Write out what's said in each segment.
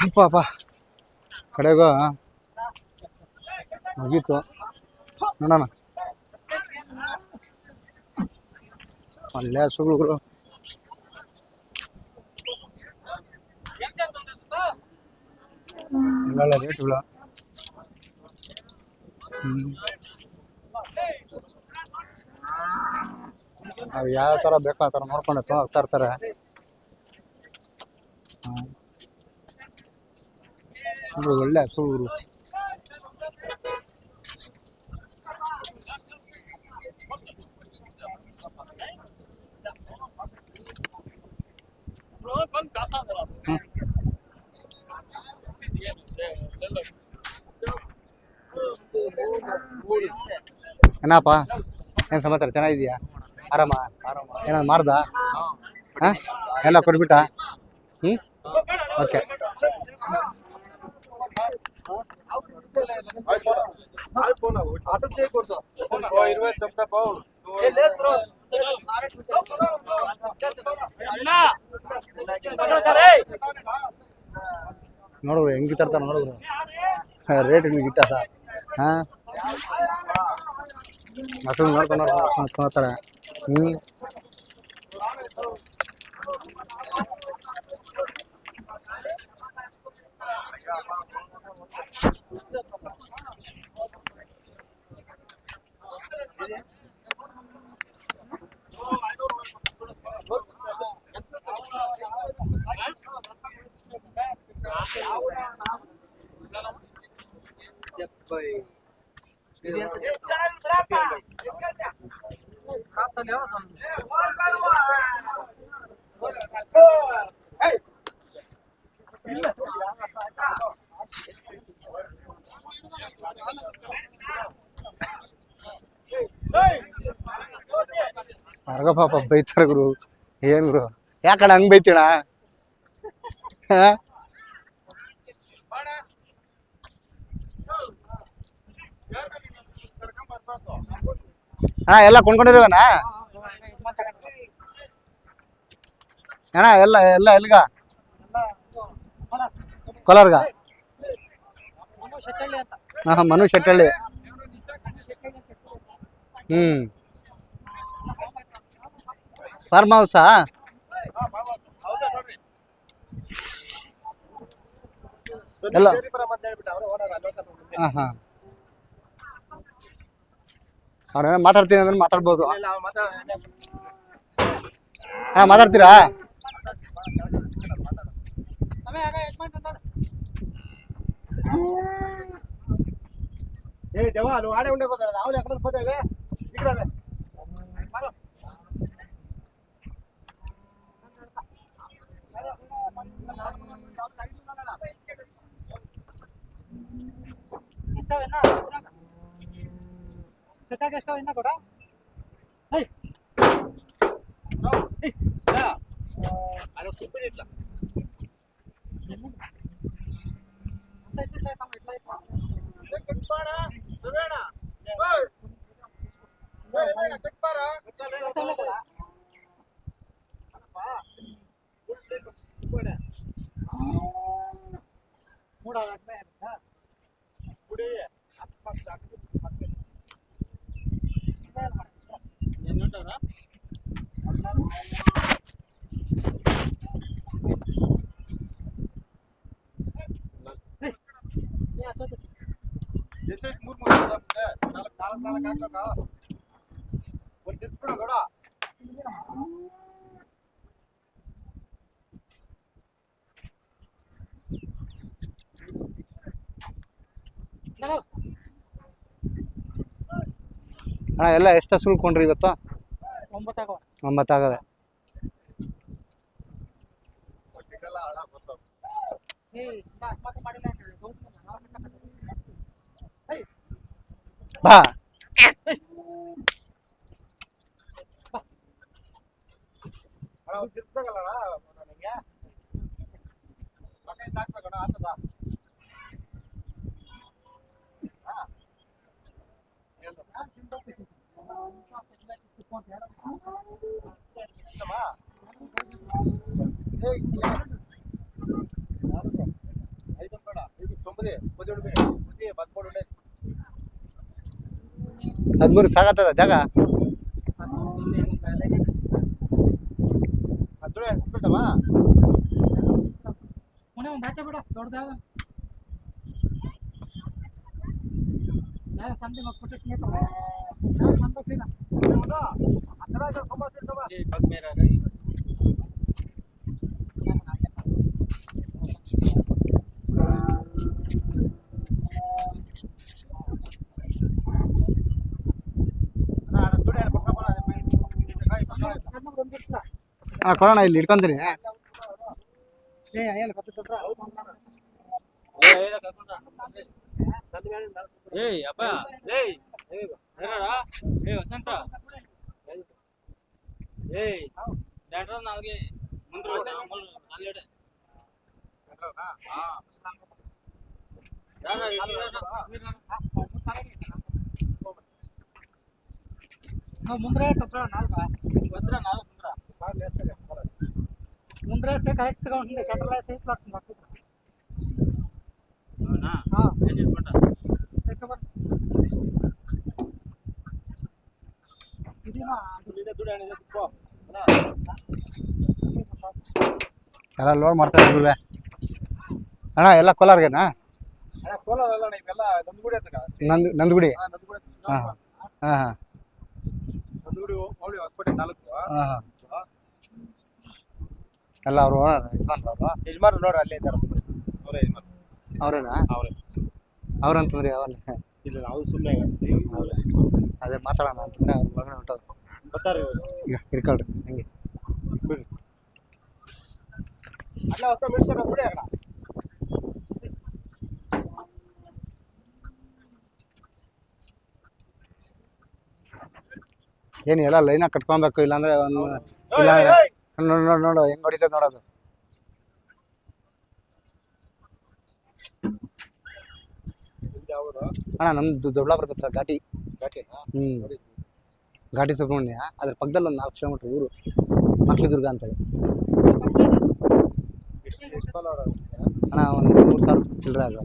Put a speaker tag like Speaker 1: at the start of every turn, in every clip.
Speaker 1: ಅಪ್ಪ ಅಪ್ಪ ಕಡೆಗೂ ಮುಗೀತು ನೋಡೋಣ. ಒಳ್ಳೆ ಹಸುಗಳು ಒಳ್ಳೊಳ್ಳೆ ರೇಟ್ಗಳು. ನಾವು ಯಾವ ಥರ ಬೇಕೋ ಆ ಥರ ನೋಡ್ಕೊಂಡು ಹೋಗ್ತಾ ಇರ್ತಾರೆ. ಒಳ್ಳೆ ಹಸುಗಳು. ಏನಪ್ಪ ಏನು ಸಮಾಚಾರ? ಚೆನ್ನಾಗಿದೆಯಾ? ಆರಾಮ? ಏನಾದ್ರು ಮಾರ್ದ? ಹಾಂ, ಎಲ್ಲ ಕೊಡ್ಬಿಟ್ಟ? ಓಕೆ. ನೋಡ್ರು ಹೆಂಗೆ ತರ್ತಾರ ನೋಡಿದ್ರು ರೇಟ್ ನಿಮ್ಗೆ ಇಟ್ಟ ಸರ್. ಹಾಂ, ಹಸು ನೋಡ್ತಾರೆ. ಹೊರಗ ಪಾಪ ಬೈತಾರ ಗುರು. ಏನ್ ಗುರು ಯಾಕಡೆ ಹಂಗ್ ಬೈತೀಣ? ಹಾ, ಎಲ್ಲ ಕೊಂಡ್ಕೊಂಡಿರುವಣ ಅಣ್ಣ? ಎಲ್ಲ ಎಲ್ಲ ಎಲ್ಗ? ಕೋಲಾರ್ಗ? ಹಾ, ಮನು ಶೆಟ್ಟಳ್ಳಿ. ಫಾರ್ಮ್ ಹೌಸಾ? ಎಲ್ಲ ಹಾಂ ಹಾಂ. ಅವ್ರೇನೋ ಮಾತಾಡ್ತೀನಿ ಅಂದ್ರೆ ಮಾತಾಡ್ಬೋದು. ಹಾಂ, ಮಾತಾಡ್ತೀರಾ? ಕೂಡ ಅಣ್ಣ ಎಲ್ಲ ಎಷ್ಟು ಸುಳ್ಕೊಂಡ್ರಿ ಇವತ್ತು? 9 ಆಗವೆ. ಬಾ 13 ಸಾಕತ್ತದ ಜಾಗ ಕೊಡೋಣ ಇಲ್ಲಿ ಇಟ್ಕೊಂತೀನಿ
Speaker 2: ముందరే ముందరేస్తే కరెక్ట్ గా ఉంటుంది షట్టర్ వేస్తే ఇట్లా
Speaker 1: ಎಲ್ಲ ಲೋಡ್ ಮಾಡ್ತಾರೆ ಗುರುವೆ ಅಣ್ಣ ಎಲ್ಲ ಕೋಲಾರ್ಗೆನಾ ನಂದಗುಡಿ ಹಾಂ ಹಾಂ ಹಾಂ ಎಲ್ಲ ಅವರು
Speaker 3: ಯಜಮಾನ್ರು ನೋಡ್ರಿ ಅಲ್ಲೇ ಇದ್ದಾರೆ ಅವರೇ ಯಜಮಾನ್
Speaker 1: ಅವ್ರೇನಾ
Speaker 3: ಅವರೇ
Speaker 1: ಅವ್ರಂತಂದ್ರೆ ಯಾವಲ್ಲ
Speaker 3: ಇಲ್ಲ ನಾವು ಸುಮ್ಮನೆ
Speaker 1: ಅದೇ ಮಾತಾಡೋಣ ಅಂತಂದ್ರೆ ಅವ್ರ ಒಳಗಡೆ ಹೊಂಟೋದು
Speaker 3: ಬರ್ತಾರೆ
Speaker 1: ಈಗ ಹಿಡ್ಕೊಳ್ರಿ ಹಂಗೆ
Speaker 3: ಅಲ್ಲ ಹೊಸ ಮಿಡ್ಸ್ಕೊಂಡು ಬಿಡಿ ಅక్కడ
Speaker 1: ಏನು ಎಲ್ಲ ಲೈನಾಗಿ ಕಟ್ಕೊಬೇಕು ಇಲ್ಲಾಂದ್ರೆ ಒಂದು ಇಲ್ಲಾಂದ್ರೆ ನೋಡು ನೋಡು ಹೆಂಗ್ ಹೊಡಿತದೆ ನೋಡೋದು ಅಣ್ಣ ನಮ್ದು ದೊಡ್ಡಬಳ್ಳಾಪುರದ ಹತ್ರ ಘಾಟಿ ಘಾಟಿ ಸುಬ್ರಹ್ಮಣ್ಯ ಅದ್ರ ಪಕ್ಕದಲ್ಲಿ ಒಂದು 4 ಕಿಲೋಮೀಟರ್ ಊರು ಮಕ್ಳಿದುರ್ಗ ಅಂತೇಳಿ ಅಣ್ಣ ಒಂದು 3,000 ಚಿಲ್ಲರೆ ಆಗ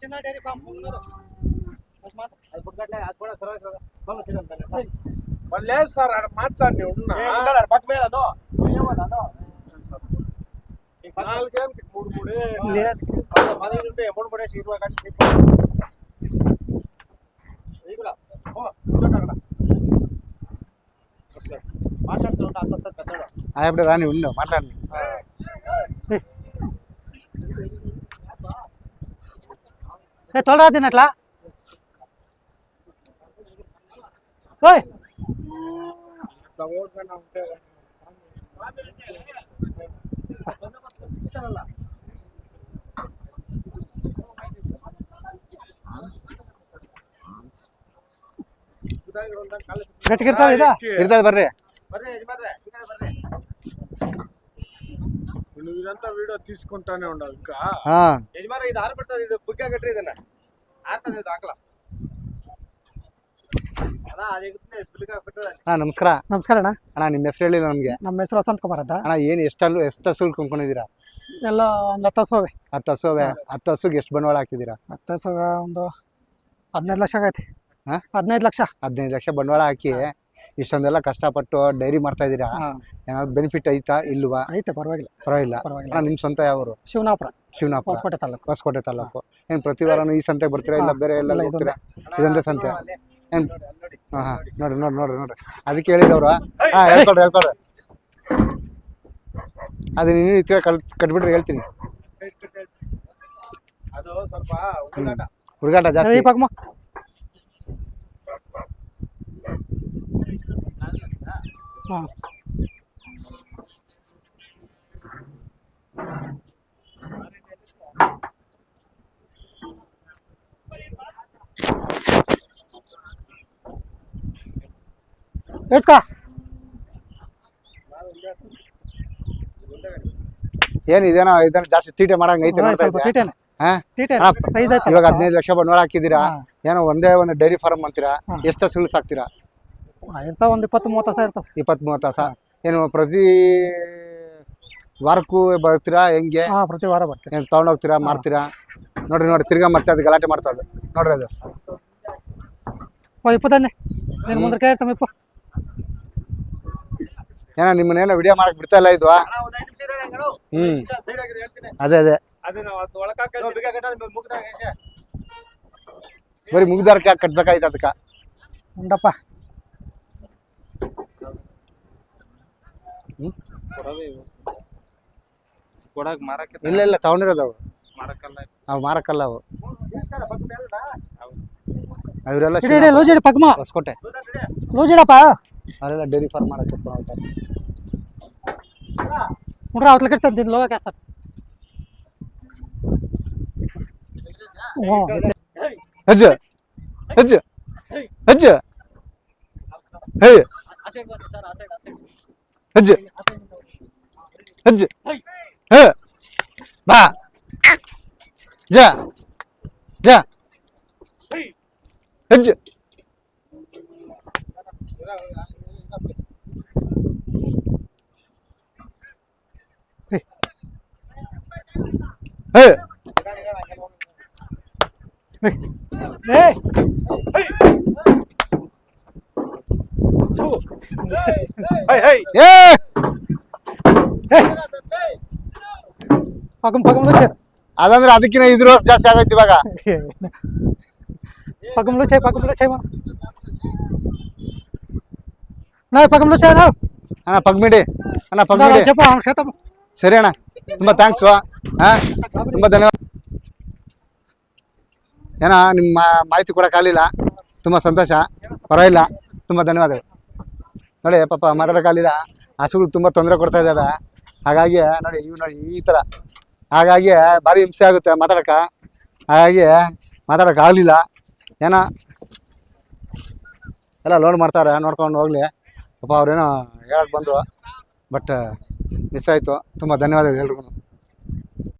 Speaker 2: చిన్న డైరీ ఫామ్
Speaker 3: లేదు సార్ ఆడ మాట్లాడి ఉన్నా పక్క మీద నాలుగేళ్ళకి 15 ఉంటే 3 పడేసి 20 కట్టి మాట్లాడుతూ ఉంటా అంత పెద్దడు
Speaker 1: ఇప్పుడు రాని ఉండు మాట్లాడండి
Speaker 2: తొలరా తిన్నట్లా ఓయ్
Speaker 3: ఉంటే
Speaker 2: ಗಟ್ಟಿಗೆ ಇರ್ತದೆ
Speaker 1: ಇರ್ತದೆ ಬರ್ರಿ
Speaker 3: ಬರ್ರಿ ಯಜಮಾನ್ರೆ ಬರ್ರಿ నువ్వు ఇదంతా వీడియో తీసుకుంటానే ఉండవు ఇంకా యజమాన ఇది ఆరబడుతుంది ఇది బుగ్గ కట్టి ಇದನ್ನ ಆರ್ತದೆ ಇದು ಹಾಕಲ ಅಣ್ಣ ಅದಿಗುತ್ತೆ ಬಿಲ್ಗ ಕಟ್ಟದ
Speaker 1: ನಮಸ್ಕಾರ
Speaker 2: ನಮಸ್ಕಾರ ಅಣ್ಣ
Speaker 1: ಅಣ್ಣ ನಿಮ್ಮ ಹೆಸರು ಹೇಳಿಲ್ಲ ನಮಗೆ
Speaker 2: ನಮ್ಮ ಹೆಸರು ವಸಂತ ಕುಮಾರ್ ಅಂತ
Speaker 1: ಅಣ್ಣ ಏನು ಎಷ್ಟು ಹಸು ಕೊಂಡ್ಕೊಂಡಿದ್ದೀರಾ
Speaker 2: ಎಲ್ಲ ಒಂದು 10 ಹಸುವೆ
Speaker 1: 10 ಹಸುವೆ 10 ಹಸುಗೆ ಎಷ್ಟು ಬಂಡವಾಳ ಹಾಕಿದ್ದೀರಾ
Speaker 2: 10 ಹಸುವೆ ಒಂದು 15 ಲಕ್ಷ ಆಗೈತೆ 15
Speaker 1: ಲಕ್ಷ ಬಂಡವಾಳ ಹಾಕಿ ಇಷ್ಟೊಂದೆಲ್ಲ ಕಷ್ಟಪಟ್ಟು ಡೈರಿ ಮಾಡ್ತಾ ಇದ್ದೀರಾ ಏನಾದ್ರು ಬೆನಿಫಿಟ್ ಐತಾ ಇಲ್ವಾ
Speaker 2: ಐತೆ
Speaker 1: ಪರವಾಗಿಲ್ಲ ನಿಮ್ಮ ಸ್ವಂತ ಯಾವರು
Speaker 2: ಶಿವನಾಪುರ
Speaker 1: ಹೊಸಕೋಟೆ ತಾಲೂಕು ಏನು ಪ್ರತಿ ವಾರನೂ ಈ ಸಂತೆ ಬರ್ತೀರಾ ಇಲ್ಲ ಬೇರೆ ಎಲ್ಲ ಹೋಗ್ತೀರಾ ಇದೊಂದೇ ಸಂತೆ ಏನು ನೋಡ್ರಿ ಅದಕ್ಕೆ ಹೇಳಿದವ್ರು ಹೇಳ್ಕೊಡ್ರಿ ಅದು ನೀನು ಈ ಥರ ಕಟ್ಬಿಟ್ರೆ ಹೇಳ್ತೀನಿ
Speaker 3: ಅದು ಸ್ವಲ್ಪ
Speaker 1: ಹುಡುಗಾಟ ಜಾಸ್ತಿ ಏನು ಇದೇನೋ ಜಾಸ್ತಿ ತೀಟೆ ಮಾಡಂಗ ಐತೆ
Speaker 2: ಸ್ವಲ್ಪ ತೀಟೆನೆ
Speaker 1: ಹಾ
Speaker 2: ತೀಟೆ ಸೈಜ್ ಆಯ್ತು
Speaker 1: ಇವಾಗ 15 ಲಕ್ಷ ಬಂಡವಾಳ ಹಾಕಿದ್ದೀರಾ, ಏನೋ ಒಂದೇ ಒಂದು ಡೈರಿ ಫಾರ್ಮ್ ಅಂತೀರಾ, ಎಷ್ಟು ಹಸುಗಳು ಸಾಕ್ತೀರಾ?
Speaker 2: ಇರ್ತಾವ ಒಂದು 20-30 ಸಾವಿರ ಇರ್ತಾವ.
Speaker 1: 20-30 ಹಸ. ಏನು ಪ್ರತಿ ವಾರಕ್ಕೂ ಬರ್ತೀರಾ ಹೆಂಗೆ?
Speaker 2: ಪ್ರತಿ ವಾರ ಬರ್ತೀವಿ.
Speaker 1: ಏನು ತೊಗೊಂಡೋಗ್ತೀರಾ, ಮಾರ್ತೀರಾ? ನೋಡ್ರಿ ತಿರ್ಗಾ ಮತ್ತೆ ಅದು ಗಲಾಟೆ ಮಾಡ್ತಾ ಅದು ನೋಡ್ರಿ ಅದು.
Speaker 2: ಇಪ್ಪತ್ತನ್ನೇ ನೀನು ಮುಂದೆ ಕೈ ಇರ್ತಾವ ಇಪ್ಪ.
Speaker 1: ಏನೋ ನಿಮ್ಮನ್ನೇನೋ ವಿಡಿಯೋ ಮಾಡಕ್ ಬಿಡ್ತಾ ಇಲ್ಲ ಇದು. ಅದೇ ಬರೀ ಮುಗ್ದಾರಕ್ಕೆ ಯಾಕೆ ಕಟ್ಬೇಕಾಯ್ತು ಅದಕ್ಕೆ?
Speaker 2: ಉಂಡಪ್ಪ
Speaker 1: ಇಲ್ಲ ತಗೊಂಡಿರೋದು ಅವು ಮಾರಕ್ಕಲ್ಲ ಅವು. ಅವರೆಲ್ಲ
Speaker 2: ಲೋಜೇಡಿ ಪಗ್ಮ
Speaker 1: ಹೊಸಕೋಟೆ
Speaker 2: ಲೋಜೇಡಪ್ಪ
Speaker 1: ಅವರೆಲ್ಲ ಡೈರಿ ಫಾರ್ಮ್ ಮಾಡಕ್ಕೆ ಹೋಗ್ತಾರೆ.
Speaker 2: ನೋಡ್ರಿ ಅವತ್ತು ಲೆಕ್ಕ ದಿನ ಲೋಗ ಕಾಸ್ತಾರೆ.
Speaker 1: ಅಜ್ಜ ಅಜ್ಜ ಅಜ್ಜ ಹೇ ಅಜ್ಜ ಅಜ್ಜ ಹೇ ಬಾ ಜಾ ಜಾ ಅಜ್ಜ ಹೇ ಅದಂದ್ರೆ ಅದಕ್ಕಿಂತ ಇದ್ರ ಜಾಸ್ತಿ ಆಗೈತಿ ಇವಾಗ.
Speaker 2: పగంలో చేయి నా పగంలో చేయి నా
Speaker 1: ಅಣ್ಣ ಪಗ್ಮಿಡಿ
Speaker 2: చెప్పు ಅವ್ನು ಸೇತಪ್ಪ.
Speaker 1: ಸರಿ ಅಣ್ಣ, ತುಂಬ ಥ್ಯಾಂಕ್ಸು. ತುಂಬ ಧನ್ಯವಾದ. ಏನೋ ನಿಮ್ಮ ಮಾಹಿತಿ ಕೊಡೋಕ್ಕಾಗಲಿಲ್ಲ, ತುಂಬ ಸಂತೋಷ, ಪರವಾಗಿಲ್ಲ, ತುಂಬ ಧನ್ಯವಾದಗಳು. ನೋಡಿ ಪಾಪ ಮಾತಾಡೋಕ್ಕಾಗಲಿಲ್ಲ, ಹಸುಗಳು ತುಂಬ ತೊಂದರೆ ಕೊಡ್ತಾ ಇದ್ದಾವೆ. ಹಾಗಾಗಿ ನೋಡಿ ಈ ಥರ ಹಾಗಾಗಿ ಭಾರಿ ಹಿಂಸೆ ಆಗುತ್ತೆ ಹಾಗಾಗಿ ಮಾತಾಡೋಕ್ಕಾಗಲಿಲ್ಲ. ಏನೋ ಎಲ್ಲ ಲೋಡ್ ಮಾಡ್ತಾರೆ, ನೋಡ್ಕೊಂಡು ಹೋಗಲಿ ಪಾಪ. ಅವ್ರೇನೋ ಹೇಳಕ್ಕೆ ಬಂದರು, ಬಟ್ ಮಿಸ್ ಆಯಿತು. ತುಂಬ ಧನ್ಯವಾದಗಳು ಎಲ್ರಿಗೂ.